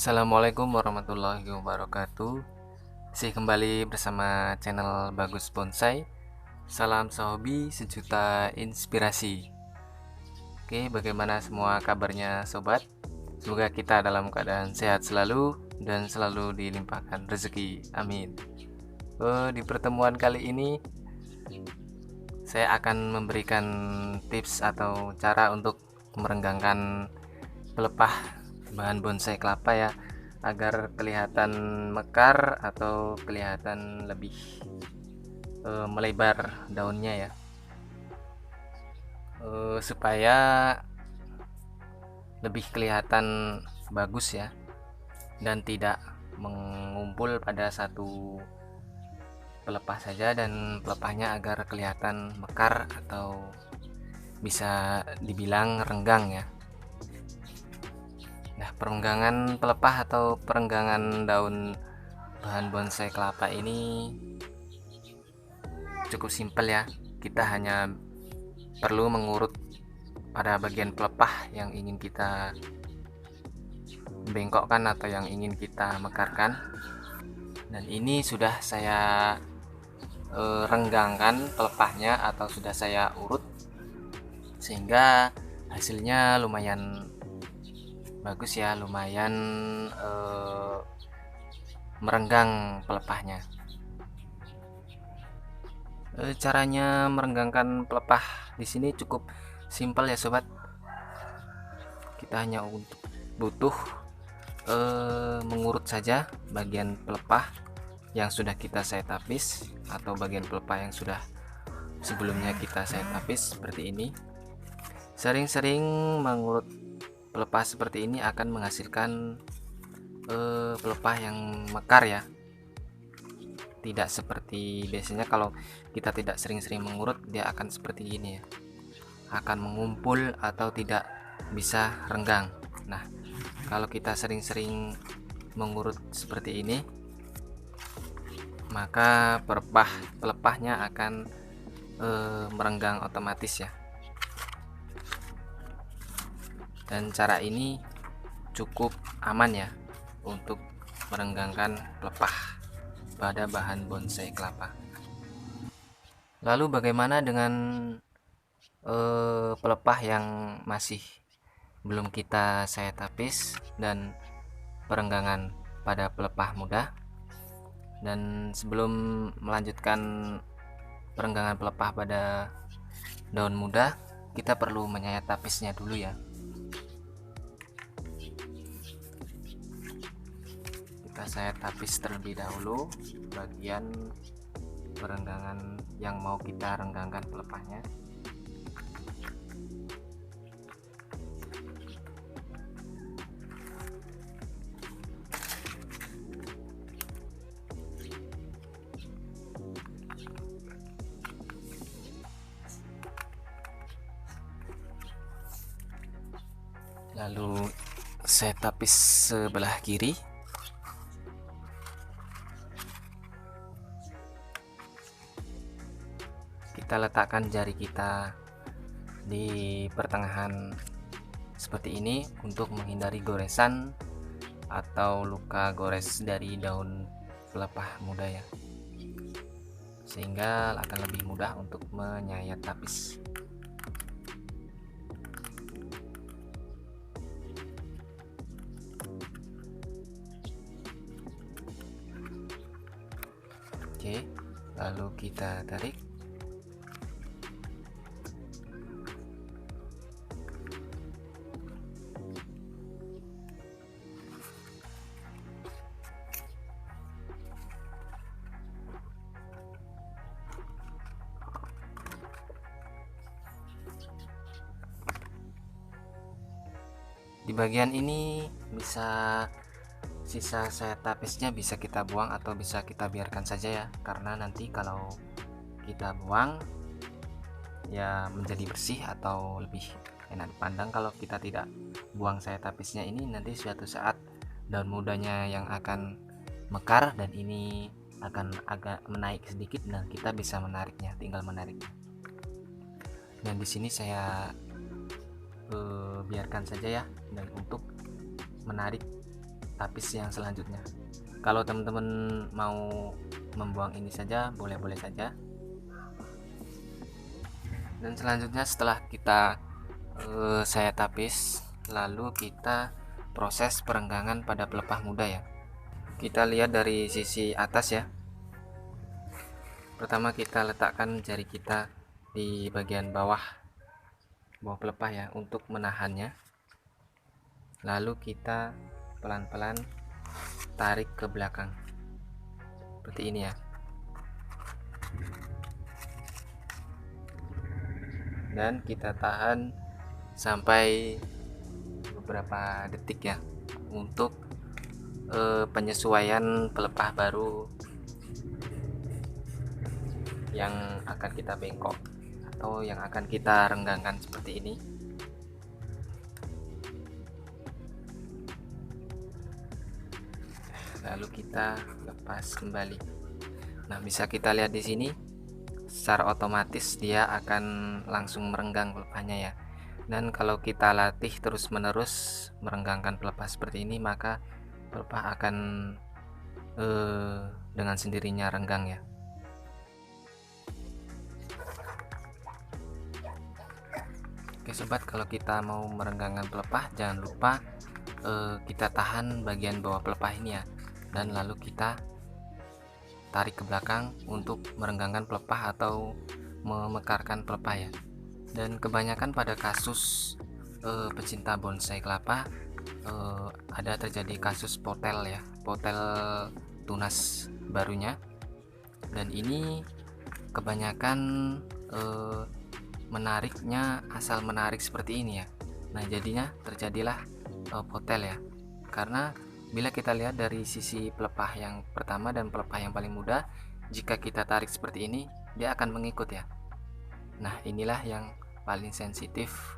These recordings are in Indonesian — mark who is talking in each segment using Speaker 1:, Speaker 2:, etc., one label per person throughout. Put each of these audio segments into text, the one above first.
Speaker 1: Assalamualaikum warahmatullahi wabarakatuh. Masih kembali bersama channel Bagus Bonsai. Salam sehobi sejuta inspirasi. Oke, bagaimana semua kabarnya sobat? Semoga kita dalam keadaan sehat selalu dan selalu dilimpahkan rezeki. Amin. Di pertemuan kali ini saya akan memberikan tips atau cara untuk merenggangkan pelepah bahan bonsai kelapa ya, agar kelihatan mekar atau kelihatan lebih melebar daunnya ya, supaya lebih kelihatan bagus ya, dan tidak mengumpul pada satu pelepah saja, dan pelepahnya agar kelihatan mekar atau bisa dibilang renggang ya. Nah, perenggangan pelepah atau perenggangan daun bahan bonsai kelapa ini cukup simpel ya. Kita hanya perlu mengurut pada bagian pelepah yang ingin kita bengkokkan atau yang ingin kita mekarkan. Dan ini sudah saya renggangkan pelepahnya atau sudah saya urut, sehingga hasilnya lumayan bagus ya, lumayan merenggang pelepahnya. Caranya merenggangkan pelepah di sini cukup simpel ya sobat. Kita hanya butuh mengurut saja bagian pelepah yang sudah kita saya tapis, atau bagian pelepah yang sudah sebelumnya kita saya tapis seperti ini. Sering-sering mengurut pelepah seperti ini akan menghasilkan pelepah yang mekar ya. Tidak seperti biasanya kalau kita tidak sering-sering mengurut, dia akan seperti ini ya, akan mengumpul atau tidak bisa renggang. Nah, kalau kita sering-sering mengurut seperti ini, maka pelepahnya akan merenggang otomatis ya. Dan cara ini cukup aman ya untuk merenggangkan pelepah pada bahan bonsai kelapa. Lalu bagaimana dengan pelepah yang masih belum kita saya tapis dan perenggangan pada pelepah muda? Dan sebelum melanjutkan perenggangan pelepah pada daun muda, kita perlu menyayat tapisnya dulu ya. Kita saya tapis terlebih dahulu bagian perenggangan yang mau kita renggangkan pelepahnya. Lalu saya tapis sebelah kiri. Kita letakkan jari kita di pertengahan seperti ini untuk menghindari goresan atau luka gores dari daun pelepah muda ya, sehingga akan lebih mudah untuk menyayat tapis. Oke, lalu kita tarik. Di bagian ini bisa sisa saya tapisnya bisa kita buang atau bisa kita biarkan saja ya, karena nanti kalau kita buang ya menjadi bersih atau lebih enak dipandang. Kalau kita tidak buang saya tapisnya ini, nanti suatu saat daun mudanya yang akan mekar dan ini akan agak menaik sedikit, dan kita bisa menariknya, tinggal menariknya. Dan di sini saya biarkan saja ya, dan untuk menarik tapis yang selanjutnya. Kalau teman-teman mau membuang ini saja boleh-boleh saja. Dan selanjutnya setelah kita saya tapis, lalu kita proses perenggangan pada pelepah muda ya. Kita lihat dari sisi atas ya. Pertama kita letakkan jari kita di bagian bawah pelepah ya untuk menahannya. Lalu kita pelan-pelan tarik ke belakang seperti ini ya. Dan kita tahan sampai beberapa detik ya untuk penyesuaian pelepah baru yang akan kita bengkok atau yang akan kita renggangkan seperti ini. Lalu kita lepas kembali. Nah, bisa kita lihat di sini secara otomatis dia akan langsung merenggang pelepahnya ya. Dan kalau kita latih terus-menerus merenggangkan pelepah seperti ini, maka pelepah akan dengan sendirinya renggang ya. Oke sobat, kalau kita mau merenggangkan pelepah jangan lupa kita tahan bagian bawah pelepah ini ya, dan lalu kita tarik ke belakang untuk merenggangkan pelepah atau memekarkan pelepah ya. Dan kebanyakan pada kasus pecinta bonsai kelapa ada terjadi kasus potel ya, potel tunas barunya, dan ini kebanyakan menariknya asal menarik seperti ini ya. Nah jadinya terjadilah potel ya, karena bila kita lihat dari sisi pelepah yang pertama dan pelepah yang paling muda, jika kita tarik seperti ini dia akan mengikut ya. Nah inilah yang paling sensitif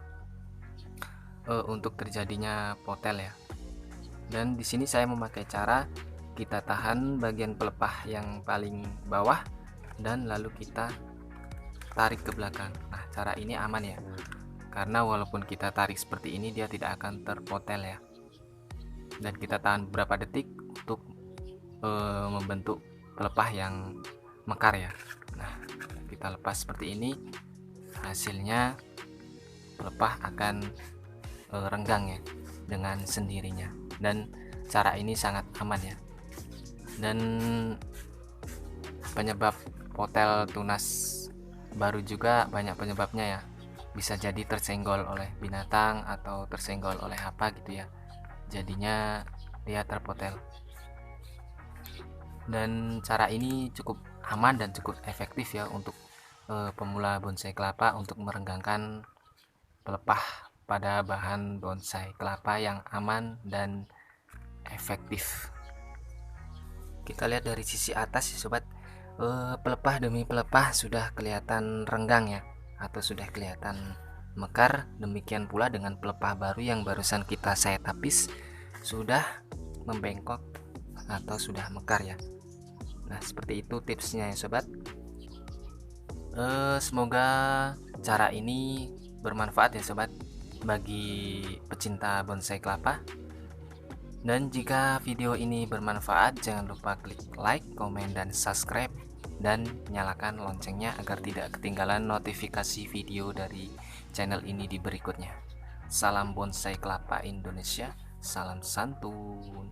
Speaker 1: untuk terjadinya potel ya. Dan di sini saya memakai cara kita tahan bagian pelepah yang paling bawah dan lalu kita tarik ke belakang. Nah cara ini aman ya, karena walaupun kita tarik seperti ini dia tidak akan terpotel ya. Dan kita tahan beberapa detik untuk membentuk pelepah yang mekar ya. Nah kita lepas seperti ini, hasilnya pelepah akan renggang ya dengan sendirinya. Dan cara ini sangat aman ya. Dan penyebab potel tunas baru juga banyak penyebabnya ya. Bisa jadi tersenggol oleh binatang atau tersenggol oleh apa gitu ya, jadinya dia terpotel. Dan cara ini cukup aman dan cukup efektif ya untuk pemula bonsai kelapa untuk merenggangkan pelepah pada bahan bonsai kelapa yang aman dan efektif. Kita lihat dari sisi atas ya sobat, pelepah demi pelepah sudah kelihatan renggang ya, atau sudah kelihatan mekar. Demikian pula dengan pelepah baru yang barusan kita saya tapis sudah membengkok atau sudah mekar ya. Nah seperti itu tipsnya ya sobat. Semoga cara ini bermanfaat ya sobat bagi pecinta bonsai kelapa. Dan jika video ini bermanfaat, jangan lupa klik like, komen, dan subscribe, dan nyalakan loncengnya agar tidak ketinggalan notifikasi video dari channel ini di berikutnya. Salam bonsai kelapa Indonesia, salam santun.